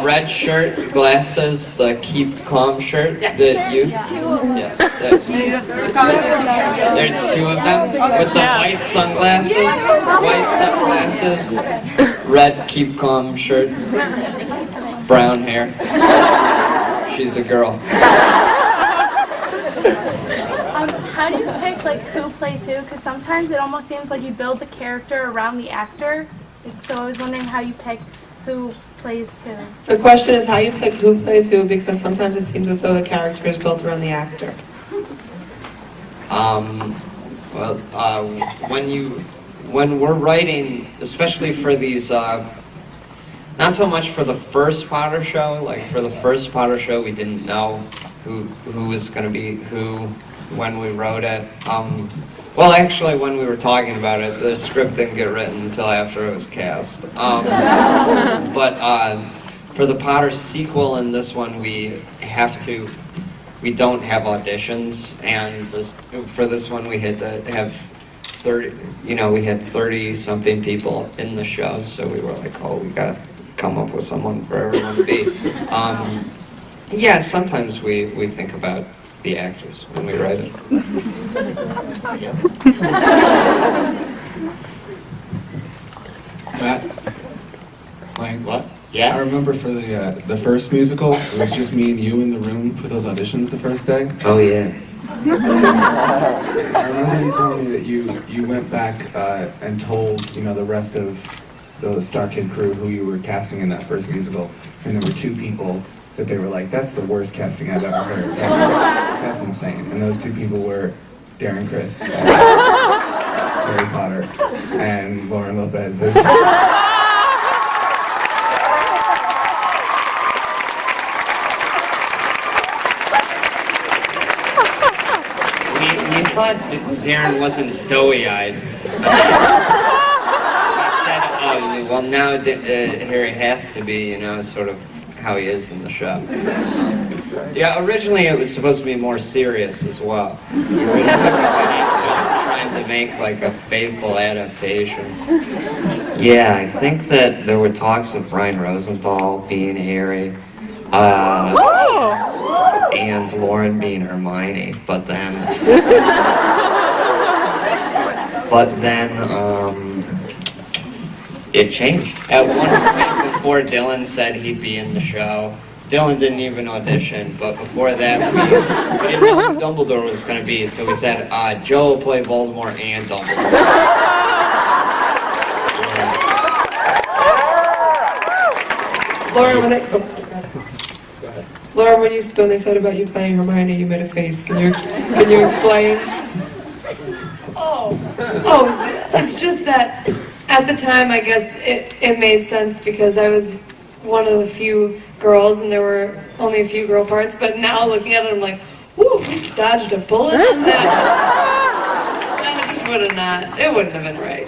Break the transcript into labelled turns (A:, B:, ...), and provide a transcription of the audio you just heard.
A: Red shirt, glasses, the keep calm shirt that you... Yes. There's two of them with the white sunglasses, red keep calm shirt, brown hair. She's a girl.
B: How do you pick like who plays who? Because sometimes it almost seems like you build the character around the actor. So I was wondering how you pick who plays who.
C: The question is how you pick who plays who, because sometimes it seems as though the character is built around the actor.
A: When we're writing, especially for these, not so much for the first Potter show. Like for the first Potter show, we didn't know who was going to be who when we wrote it. Well, actually, when we were talking about it, the script didn't get written until after it was cast. But for the Potter sequel and this one, we don't have auditions, and just for this one, we had to have 30. We had 30-something people in the show, so we were like, oh, we gotta come up with someone for everyone to be. Yeah, sometimes we think about the actors when we write it.
D: Matt? Like
A: what? Yeah?
D: I remember for the first musical, it was just me and you in the room for those auditions the first day.
A: Oh, yeah.
D: I remember you telling me that you went back and told, the rest of the Starkid crew who you were casting in that first musical, and there were two people that they were like, that's the worst casting I've ever heard. That's insane. And those two people were Darren Criss, Harry Potter, and Lauren Lopez. We
A: thought Darren wasn't doughy-eyed. We said, oh, well now Harry has to be, sort of how he is in the show. Yeah, originally it was supposed to be more serious as well. Just trying to make like a faithful adaptation. Yeah, I think that there were talks of Brian Rosenthal being Harry, and Lauren being Hermione, but then it changed. At one point before Dylan said he'd be in the show, Dylan didn't even audition, but before that we didn't know who Dumbledore was going to be, so we said, Joe will play Voldemort and Dumbledore.
C: Lauren, when they said about you playing Hermione, you made a face. Can you explain?
E: Oh, it's just that at the time, I guess it made sense because I was one of the few girls and there were only a few girl parts, but now looking at it, I'm like, whoo, dodged a bullet on that. It wouldn't have been right.